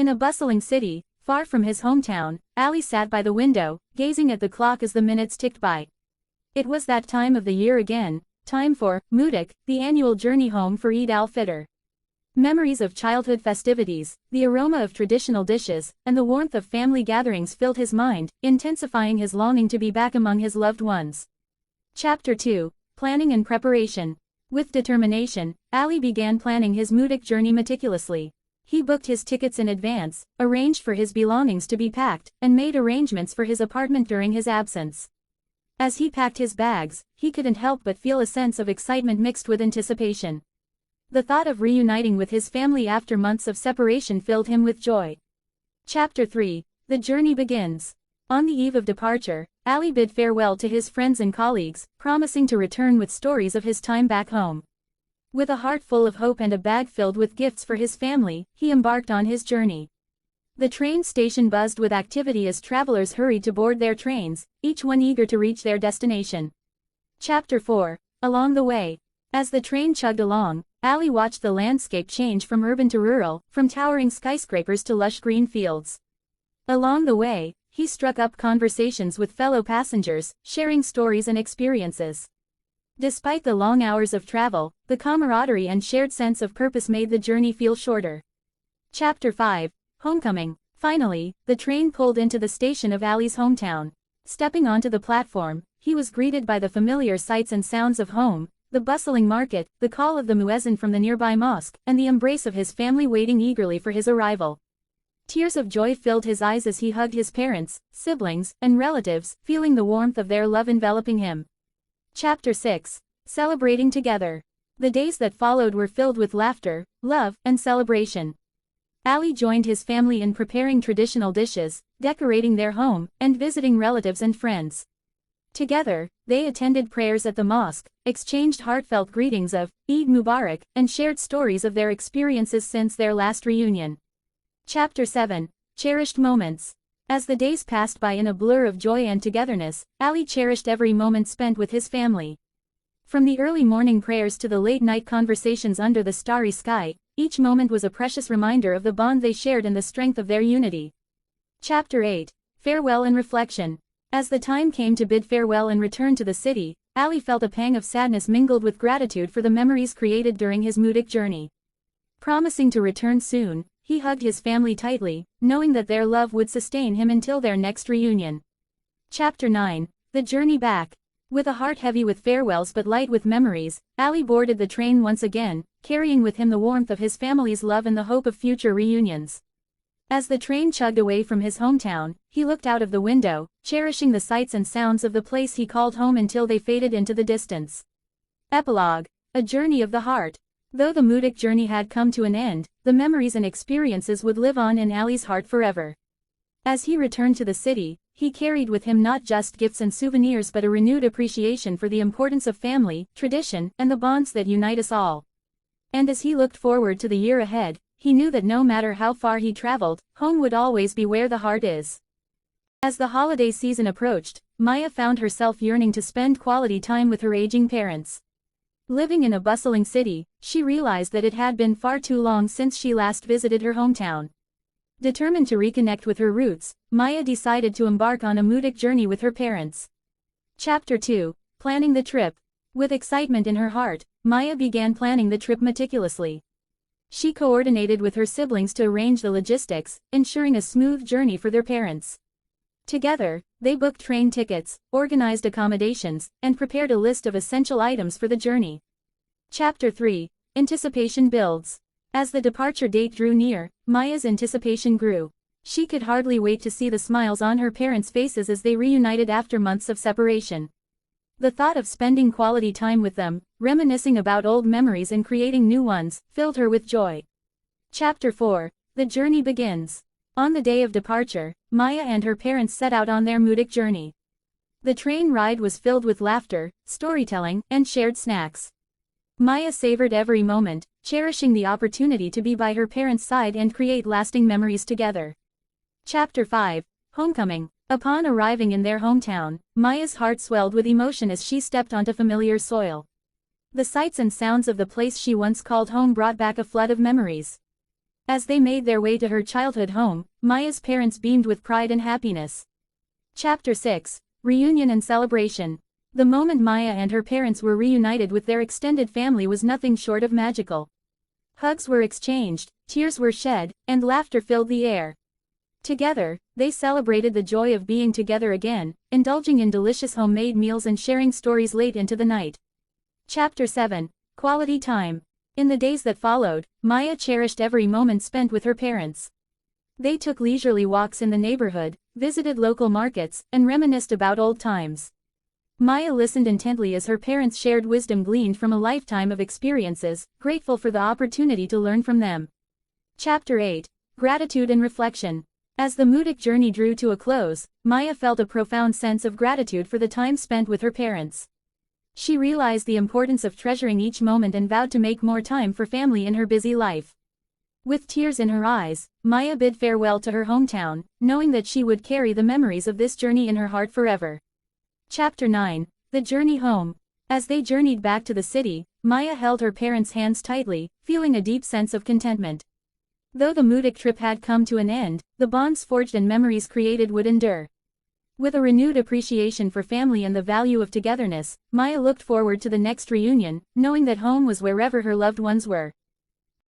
In a bustling city, far from his hometown, Ali sat by the window, gazing at the clock as the minutes ticked by. It was that time of the year again, time for Mudic, the annual journey home for Eid al-Fitr. Memories of childhood festivities, the aroma of traditional dishes, and the warmth of family gatherings filled his mind, intensifying his longing to be back among his loved ones. Chapter 2. Planning and Preparation. With determination, Ali began planning his Mudic journey meticulously. He booked his tickets in advance, arranged for his belongings to be packed, and made arrangements for his apartment during his absence. As he packed his bags, he couldn't help but feel a sense of excitement mixed with anticipation. The thought of reuniting with his family after months of separation filled him with joy. Chapter 3. The Journey Begins. On the eve of departure, Ali bid farewell to his friends and colleagues, promising to return with stories of his time back home. With a heart full of hope and a bag filled with gifts for his family, he embarked on his journey. The train station buzzed with activity as travelers hurried to board their trains, each one eager to reach their destination. Chapter 4. Along the way. As the train chugged along, Ali watched the landscape change from urban to rural, from towering skyscrapers to lush green fields. Along the way, he struck up conversations with fellow passengers, sharing stories and experiences. Despite the long hours of travel, the camaraderie and shared sense of purpose made the journey feel shorter. Chapter 5. Homecoming. Finally, the train pulled into the station of Ali's hometown. Stepping onto the platform, he was greeted by the familiar sights and sounds of home, the bustling market, the call of the muezzin from the nearby mosque, and the embrace of his family waiting eagerly for his arrival. Tears of joy filled his eyes as he hugged his parents, siblings, and relatives, feeling the warmth of their love enveloping him. Chapter 6. Celebrating Together. The days that followed were filled with laughter, love, and celebration. Ali joined his family in preparing traditional dishes, decorating their home, and visiting relatives and friends. Together, they attended prayers at the mosque, exchanged heartfelt greetings of Eid Mubarak, and shared stories of their experiences since their last reunion. Chapter 7. Cherished Moments. As the days passed by in a blur of joy and togetherness, Ali cherished every moment spent with his family. From the early morning prayers to the late-night conversations under the starry sky, each moment was a precious reminder of the bond they shared and the strength of their unity. Chapter 8. Farewell and Reflection. As the time came to bid farewell and return to the city, Ali felt a pang of sadness mingled with gratitude for the memories created during his Mudic journey. Promising to return soon, he hugged his family tightly, knowing that their love would sustain him until their next reunion. Chapter 9. The Journey Back. With a heart heavy with farewells but light with memories, Ali boarded the train once again, carrying with him the warmth of his family's love and the hope of future reunions. As the train chugged away from his hometown, he looked out of the window, cherishing the sights and sounds of the place he called home until they faded into the distance. Epilogue. A Journey of the Heart. Though the Mudic journey had come to an end, the memories and experiences would live on in Ali's heart forever. As he returned to the city, he carried with him not just gifts and souvenirs but a renewed appreciation for the importance of family, tradition, and the bonds that unite us all. And as he looked forward to the year ahead, he knew that no matter how far he traveled, home would always be where the heart is. As the holiday season approached, Maya found herself yearning to spend quality time with her aging parents. Living in a bustling city, she realized that it had been far too long since she last visited her hometown. Determined to reconnect with her roots, Maya decided to embark on a Mudic journey with her parents. Chapter 2. Planning the Trip. With excitement in her heart, Maya began planning the trip meticulously. She coordinated with her siblings to arrange the logistics, ensuring a smooth journey for their parents. Together, they booked train tickets, organized accommodations, and prepared a list of essential items for the journey. Chapter 3. Anticipation Builds. As the departure date drew near, Maya's anticipation grew. She could hardly wait to see the smiles on her parents' faces as they reunited after months of separation. The thought of spending quality time with them, reminiscing about old memories and creating new ones, filled her with joy. Chapter 4. The Journey Begins. On the day of departure, Maya and her parents set out on their Mudic journey. The train ride was filled with laughter, storytelling, and shared snacks. Maya savored every moment, cherishing the opportunity to be by her parents' side and create lasting memories together. Chapter 5. Homecoming. Upon arriving in their hometown, Maya's heart swelled with emotion as she stepped onto familiar soil. The sights and sounds of the place she once called home brought back a flood of memories. As they made their way to her childhood home, Maya's parents beamed with pride and happiness. Chapter 6. Reunion and Celebration. The moment Maya and her parents were reunited with their extended family was nothing short of magical. Hugs were exchanged, tears were shed, and laughter filled the air. Together, they celebrated the joy of being together again, indulging in delicious homemade meals and sharing stories late into the night. Chapter 7. Quality Time. In the days that followed, Maya cherished every moment spent with her parents. They took leisurely walks in the neighborhood, visited local markets, and reminisced about old times. Maya listened intently as her parents shared wisdom gleaned from a lifetime of experiences, grateful for the opportunity to learn from them. Chapter 8. Gratitude and Reflection. As the Mudic journey drew to a close, Maya felt a profound sense of gratitude for the time spent with her parents. She realized the importance of treasuring each moment and vowed to make more time for family in her busy life. With tears in her eyes, Maya bid farewell to her hometown, knowing that she would carry the memories of this journey in her heart forever. Chapter 9. The Journey Home. As they journeyed back to the city, Maya held her parents' hands tightly, feeling a deep sense of contentment. Though the Mudic trip had come to an end, the bonds forged and memories created would endure. With a renewed appreciation for family and the value of togetherness, Maya looked forward to the next reunion, knowing that home was wherever her loved ones were.